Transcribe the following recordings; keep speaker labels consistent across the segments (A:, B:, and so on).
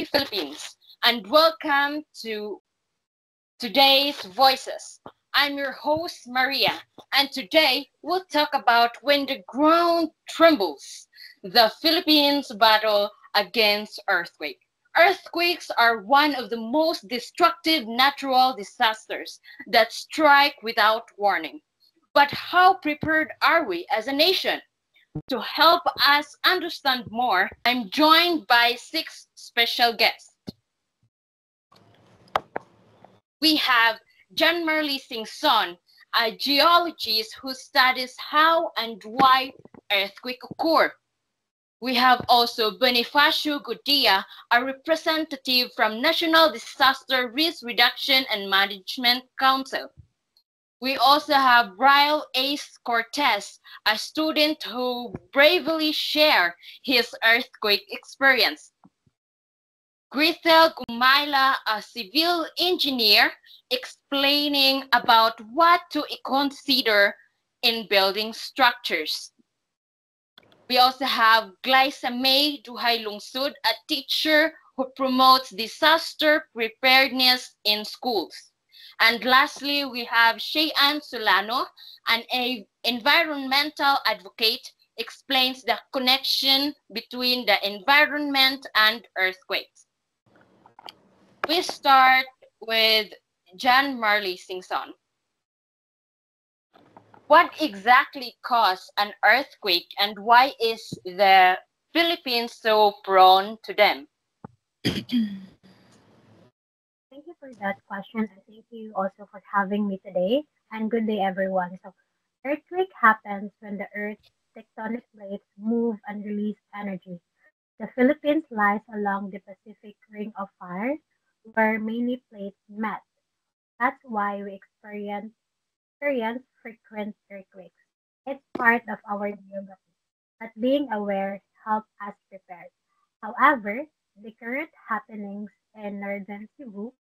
A: Hi, Philippines, and welcome to today's Voices. I'm your host, Maria, and today we'll talk about when the ground trembles, the Philippines battle against earthquake. Earthquakes are one of the most destructive natural disasters that strike without warning. But how prepared are we as a nation? To help us understand more, I'm joined by six special guests. We have John Merle Singson, a geologist who studies how and why earthquakes occur. We have also Bonifacio Godia, a representative from National Disaster Risk Reduction and Management Council. We also have Brian Ace Cortez, a student who bravely shared his earthquake experience. Grithel Gumaila, a civil engineer, explaining about what to consider in building structures. We also have Glyza May Duhay Lungsud, a teacher who promotes disaster preparedness in schools. And lastly, we have Shayan Solano, an environmental advocate, explains the connection between the environment and earthquakes. We start with John Marley Singson. What exactly caused an earthquake and why is the Philippines so prone to them?
B: Thank you for that question, and thank you also for having me today. And good day, everyone. So, earthquake happens when the Earth's tectonic plates move and release energy. The Philippines lies along the Pacific Ring of Fire, where many plates met. That's why we experience frequent earthquakes. It's part of our geography, but being aware helps us prepare. However, the current happenings in northern Cebu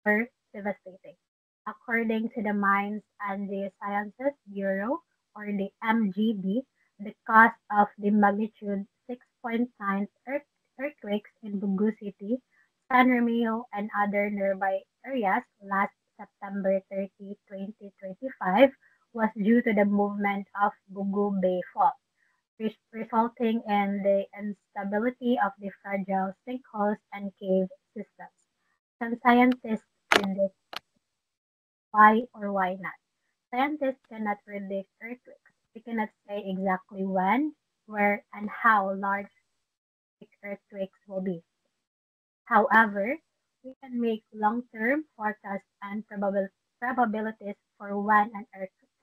B: were devastating. According to the Mines and Geosciences Bureau, or the MGB, the cause of the magnitude 6.9 earthquakes in Bugu City, San Romeo, and other nearby areas last September 30, 2025 was due to the movement of Bugu Bay Fault, resulting in the instability of the fragile sinkholes and cave systems. Some scientists predict why or why not. Scientists cannot predict earthquakes. We cannot say exactly when, where, and how large earthquakes will be. However, we can make long-term forecasts and probabilities for when an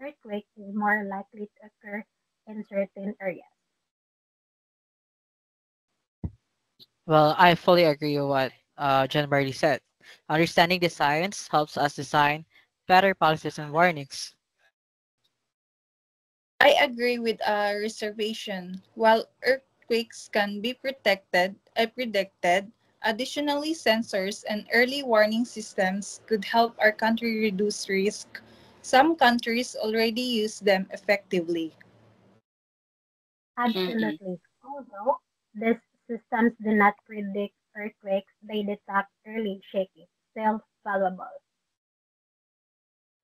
B: earthquake is more likely to occur in certain areas.
C: Well, I fully agree with what John Barley said. Understanding the science helps us design better policies and warnings.
D: I agree with a reservation. While earthquakes can be predicted, additionally sensors and early warning systems could help our country reduce risk. Some countries already use them effectively.
A: Mhm.
B: Absolutely. Although these systems do not predict earthquakes, they detect early shaking, still valuable.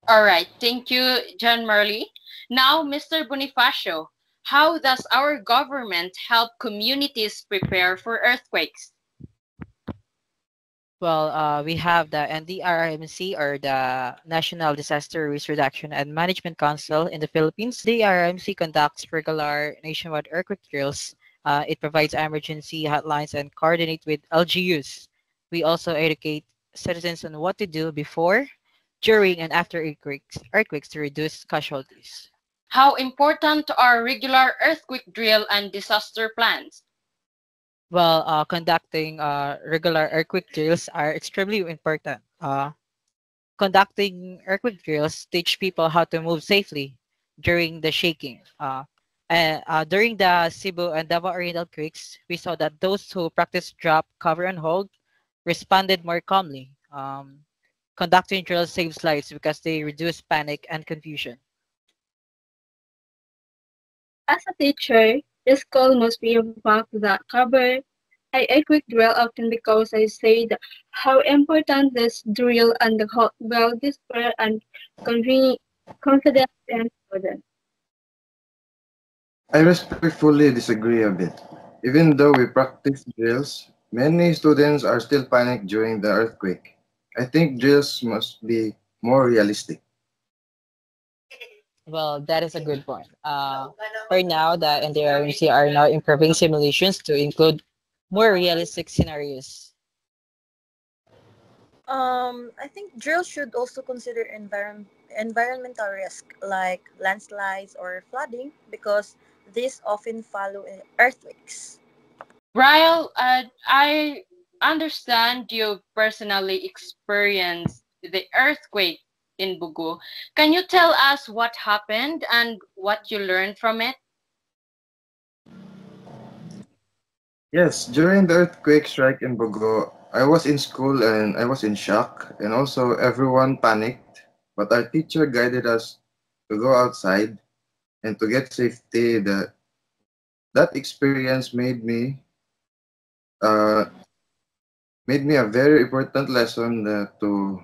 A: All right, thank you, John Marley. Now, Mr. Bonifacio, how does our government help communities prepare for earthquakes?
C: Well, we have the NDRRMC or the National Disaster Risk Reduction and Management Council in the Philippines. The RMC conducts regular nationwide earthquake drills. It provides emergency hotlines and coordinate with LGUs. We also educate citizens on what to do before, during, and after earthquakes to reduce casualties.
A: How important are regular earthquake drill and disaster plans?
C: Well, conducting regular earthquake drills are extremely important. Conducting earthquake drills teach people how to move safely during the shaking. During the Cebu and Davao Oriental quakes, we saw that those who practiced drop, cover, and hold responded more calmly. Conducting drills saves lives because they reduce panic and confusion.
E: As a teacher, the school must be involved with the cover I quick drill often because I said how important this drill and the well display and confidence and students.
F: I respectfully disagree a bit. Even though we practice drills, many students are still panicked during the earthquake. I think drills must be more realistic.
C: Well, that is a good point. For now, the NDRMC are now improving simulations to include more realistic scenarios.
G: I think drills should also consider environmental risk like landslides or flooding because these often follow earthquakes.
A: Ryle, I understand you personally experienced the earthquake in Bugu. Can you tell us what happened and what you learned from it?
F: Yes, during the earthquake strike in Bogo, I was in school and I was in shock, and also everyone panicked. But our teacher guided us to go outside and to get safety. That experience uh, made me a very important lesson to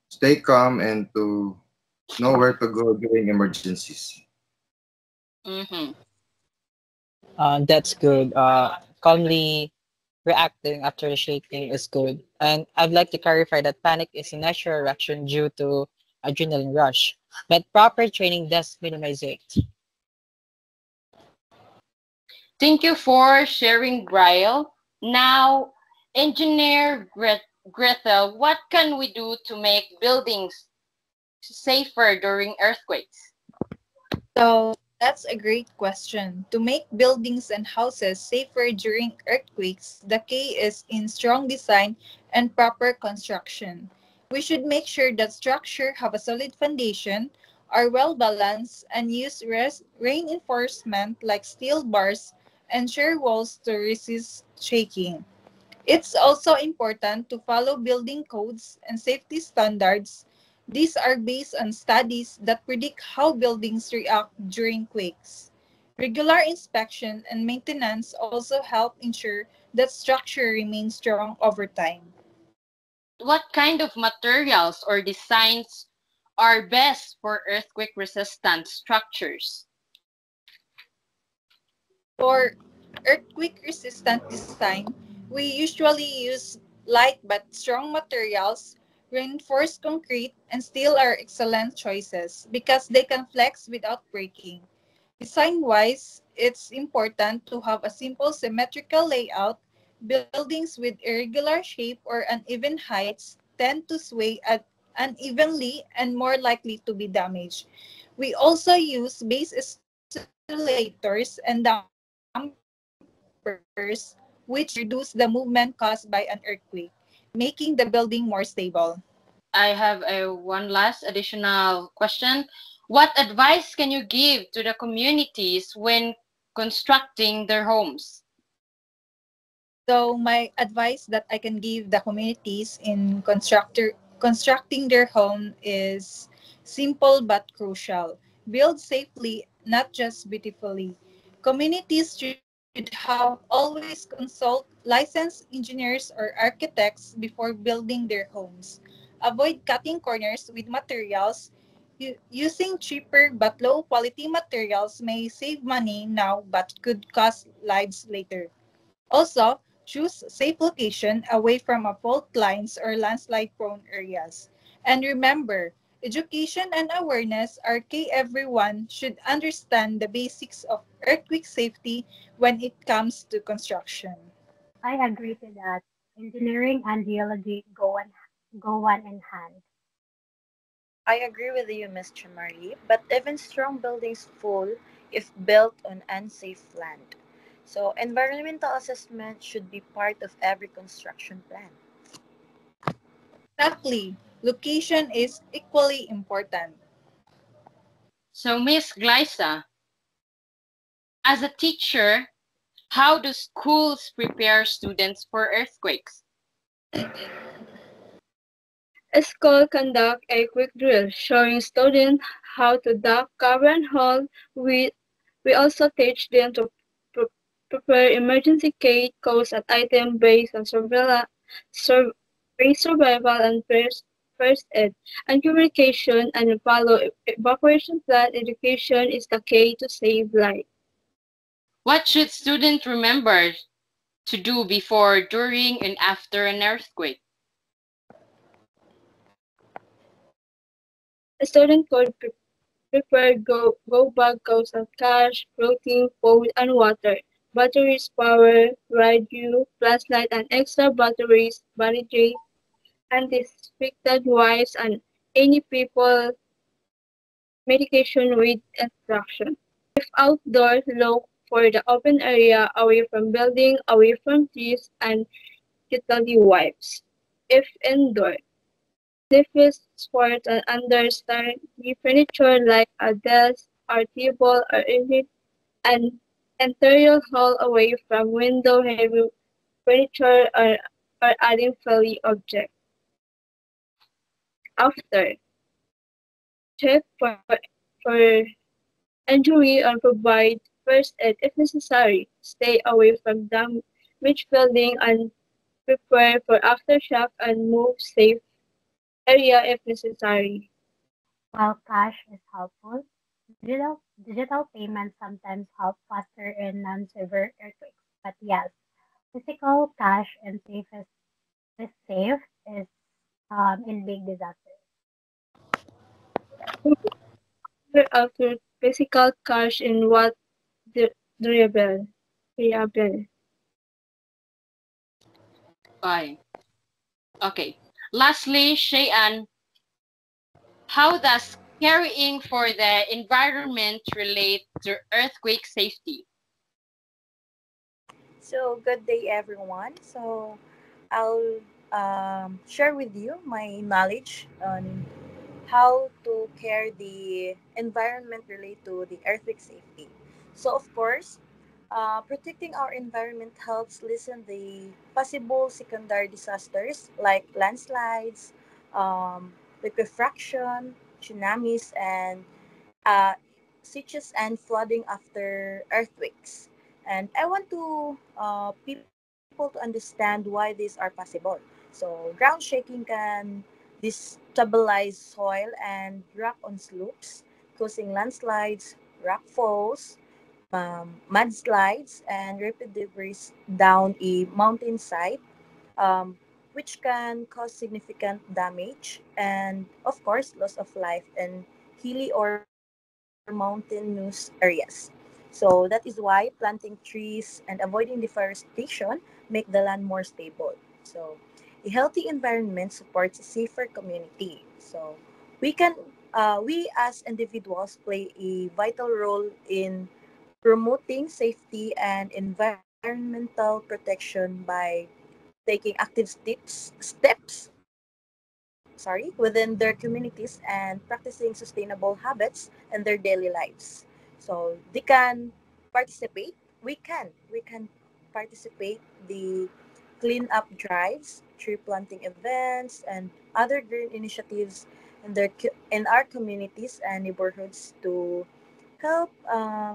F: stay calm and to know where to go during emergencies.
A: Mm-hmm.
C: That's good. Calmly reacting after the shaking is good. And I'd like to clarify that panic is a natural reaction due to adrenaline rush, but proper training does minimize it.
A: Thank you for sharing, Ryle. Now, Greta, what can we do to make buildings safer during earthquakes?
D: So that's a great question. To make buildings and houses safer during earthquakes, the key is in strong design and proper construction. We should make sure that structure have a solid foundation, are well balanced, and use reinforcement like steel bars and shear walls to resist shaking. It's also important to follow building codes and safety standards. These are based on studies that predict how buildings react during quakes. Regular inspection and maintenance also help ensure that structure remains strong over time.
A: What kind of materials or designs are best for earthquake resistant structures?
D: For earthquake resistant design, we usually use light but strong materials. Reinforced concrete and steel are excellent choices because they can flex without breaking. Design wise, it's important to have a simple symmetrical layout. Buildings with irregular shape or uneven heights tend to sway unevenly and more likely to be damaged. We also use base isolators and dampers, which reduce the movement caused by an earthquake, making the building more stable.
A: I have a one last additional question. What advice can you give to the communities when constructing their homes?
D: So my advice that I can give the communities in constructing their home is simple but crucial. Build safely, not just beautifully. Communities should have always consult licensed engineers or architects before building their homes. Avoid cutting corners with materials. Using cheaper but low quality materials may save money now but could cost lives later. Also, choose safe location away from fault lines or landslide prone areas. And remember, education and awareness are key. Everyone should understand the basics of earthquake safety when it comes to construction.
B: I agree to that. Engineering and geology go one in hand.
G: I agree with you, Ms. Chamari, but even strong buildings fall if built on unsafe land. So, environmental assessment should be part of every construction plan.
D: Exactly. Location is equally important.
A: So, Miss Glyza, as a teacher, how do schools prepare students for earthquakes?
E: A school conduct a quick drill showing students how to duck, cover, and hold. We also teach them to prepare emergency kit, codes, and items based on survival and first aid, and communication and follow evacuation plan. Education is the key to save life.
A: What should students remember to do before, during, and after an earthquake?
E: A student could prepare go bag, goes of cash, protein, food, and water. Batteries, power, radio, flashlight, and extra batteries, bandage, and disinfectant wipes, and any people medication with instruction. If outdoors, look for the open area away from building, away from trees, and utility wipes. If indoor, safest sports and understand the furniture like a desk or table or any an interior hall away from window heavy furniture or adding fairly object. After, check for injury and provide first aid if necessary. Stay away from damaged building and prepare for aftershock and move safe area if necessary.
B: While cash is helpful, digital payments sometimes help faster in non-severe earthquakes. But yes, physical cash and safest is safe is in big disasters.
E: After physical cash in what du- durable.
A: Bye. Okay. Lastly, Shayan, how does caring for the environment relate to earthquake safety?
G: So, good day, everyone. So, I'll share with you my knowledge on how to care the environment relate to the earthquake safety. So, of course, protecting our environment helps lessen the possible secondary disasters like landslides, liquefaction, tsunamis, and uh, sieges and flooding after earthquakes. And I want to people to understand why these are possible. So ground shaking can destabilize soil and rock on slopes, causing landslides, rock falls, mudslides, and rapid debris down a mountainside, um, which can cause significant damage and, of course, loss of life in hilly or mountainous areas. So that is why planting trees and avoiding deforestation make the land more stable. So a healthy environment supports a safer community. So we can we as individuals play a vital role in promoting safety and environmental protection by taking active steps within their communities and practicing sustainable habits in their daily lives. So they can participate. We can participate the clean up drives, tree planting events, and other green initiatives in our communities and neighborhoods to help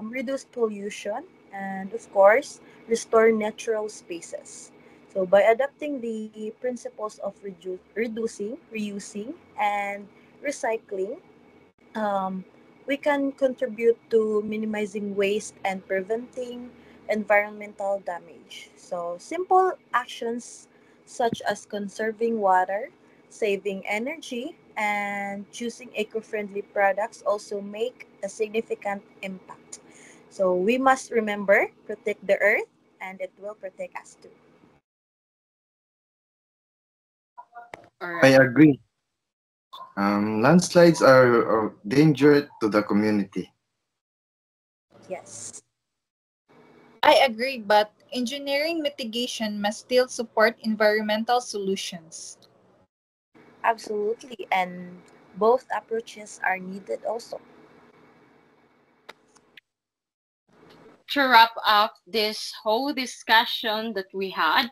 G: reduce pollution and, of course, restore natural spaces. So, by adopting the principles of reducing, reusing, and recycling, um, we can contribute to minimizing waste and preventing environmental damage. So, simple actions such as conserving water, saving energy, and choosing eco friendly products also make a significant impact. So, we must remember protect the earth and it will protect us too.
A: All
F: I
A: right.
F: agree. Landslides are a danger to the community.
G: Yes.
D: I agree, but engineering mitigation must still support environmental solutions.
G: Absolutely, and both approaches are needed also.
A: To wrap up this whole discussion that we had,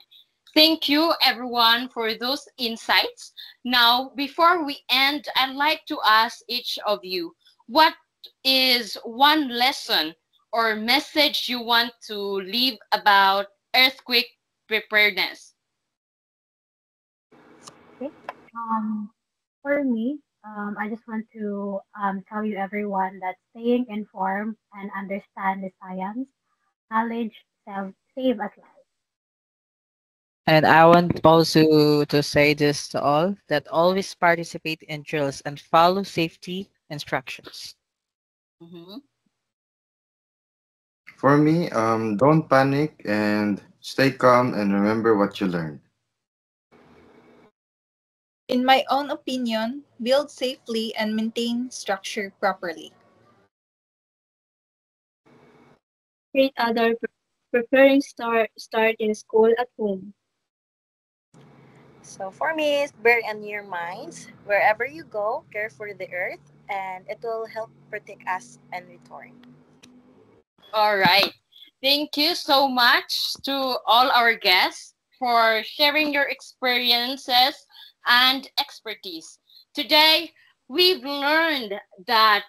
A: thank you everyone for those insights. Now, before we end, I'd like to ask each of you, what is one lesson or message you want to leave about earthquake preparedness?
B: Okay. For me, I just want to tell you everyone that staying informed and understand the science, knowledge save us lives.
C: And I want also to say this to all that always participate in drills and follow safety instructions.
A: Mhm.
F: For me, don't panic and stay calm and remember what you learned.
D: In my own opinion, build safely and maintain structure properly.
E: Treat other preparing start in school at home.
G: So for me, bear in your minds, wherever you go, care for the earth, and it will help protect us and return.
A: All right. Thank you so much to all our guests for sharing your experiences and expertise. Today, we've learned that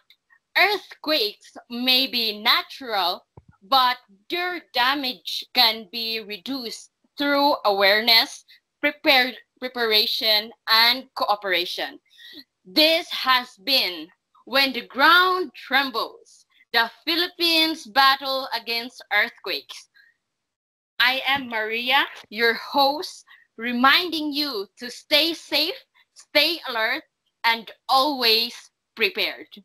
A: earthquakes may be natural, but their damage can be reduced through awareness, preparation, and cooperation. This has been When the Ground Trembles, the Philippines Battle Against Earthquakes. I am Maria, your host, reminding you to stay safe, stay alert, and always prepared.